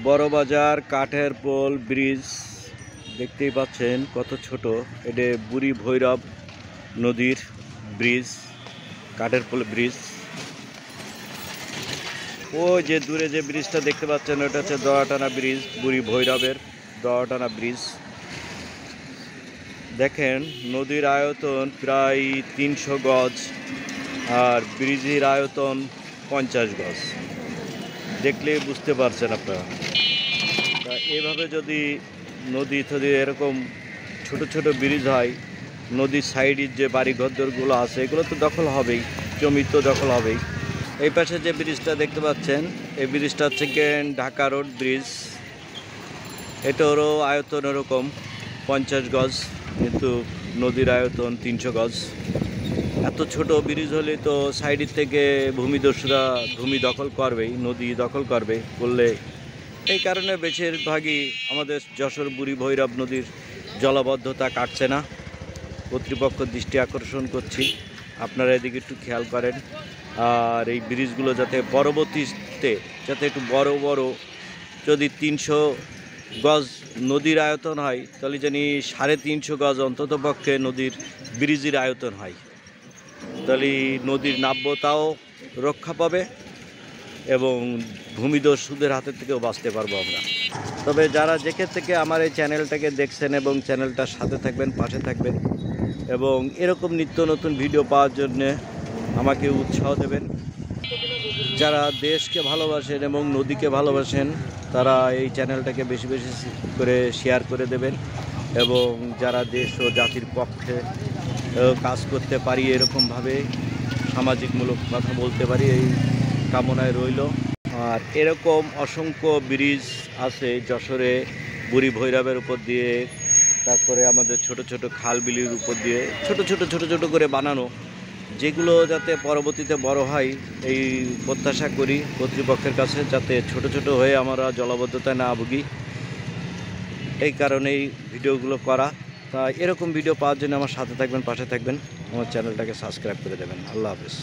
বড়বাজার কাঠের pole bridge দেখতেই পাচ্ছেন কত ছোট। এটা বুড়ি ভৈরব নদীর ব্রিজ, কাঠের পোল ব্রিজ। ওই যে দূরে যে ব্রিজটা দেখতে পাচ্ছেন ওটা হচ্ছে দয়াটানা ব্রিজ, বুড়ি ভৈরবের দয়াটানা ব্রিজ। দেখেন নদীর আয়তন প্রায় 300 গজ আর ব্রিজের আয়তন 50 গজ। দেখলে বুঝতে পারছেন আপনারা। তা এভাবে যদি নদী থদি এরকম ছোট ছোট ব্রিজ হয়, নদীর সাইডের যে বাড়ি ঘরদোরগুলো আছে এগুলো তো দখল হবেই, জমি তো দখল হবেই। এই পাশে যে ব্রিজটা দেখতে পাচ্ছেন এই ব্রিজটা হচ্ছে ঢাকা রোড ব্রিজ। এটারও আয়তন এরকম 50 গজ, কিন্তু নদীর আয়তন 300 গজ। এত ছোট ব্রিজ হলে তো সাইডের থেকে ভূমিদস্যুরা ভূমি দখল করবেই, নদী দখল করলে এই কারণে বেশিরভাগই আমাদের যশোর বুড়ি ভৈরব নদীর জলাবদ্ধতা কাটছে না। কর্তৃপক্ষ দৃষ্টি আকর্ষণ করছি, আপনারা এদিকে একটু খেয়াল করেন। আর এই ব্রিজগুলো যাতে পরবর্তীতে যাতে একটু বড় বড়, যদি 300 গজ নদীর আয়তন হয় তাহলে জানি 350 গজ অন্তত পক্ষে নদীর ব্রিজের আয়তন হয়, তাহলে নদীর নাব্যতাও রক্ষা পাবে এবং ভূমিদস্যুদের হাতের থেকেও বাঁচতে পারবো আমরা। তবে যারা যেখান থেকে আমার এই চ্যানেলটাকে দেখছেন এবং চ্যানেলটার সাথে থাকবেন, পাশে থাকবেন এবং এরকম নিত্য নতুন ভিডিও পাওয়ার জন্যে আমাকে উৎসাহ দেবেন। যারা দেশকে ভালোবাসেন এবং নদীকে ভালোবাসেন তারা এই চ্যানেলটাকে বেশি বেশি করে শেয়ার করে দেবেন, এবং যারা দেশ ও জাতির পক্ষে কাজ করতে পারি, এরকমভাবে সামাজিকমূলক কথা বলতে পারি, এই কামনায় রইল। আর এরকম অসংখ্য ব্রিজ আছে যশোরে, বুড়ি ভৈরবের উপর দিয়ে, তারপরে আমাদের ছোট ছোট খাল বিলির উপর দিয়ে ছোট ছোট করে বানানো, যেগুলো যাতে পরবর্তীতে বড় হয় এই প্রত্যাশা করি কর্তৃপক্ষের কাছে, যাতে ছোট ছোট হয়ে আমরা জলাবদ্ধতায় না ভুগি। এই কারণেই ভিডিওগুলো করা। তা এরকম ভিডিও পাওয়ার জন্য আমার সাথে থাকবেন, পাশে থাকবেন, আমার চ্যানেলটাকে সাবস্ক্রাইব করে দেবেন। আল্লাহ হাফেজ।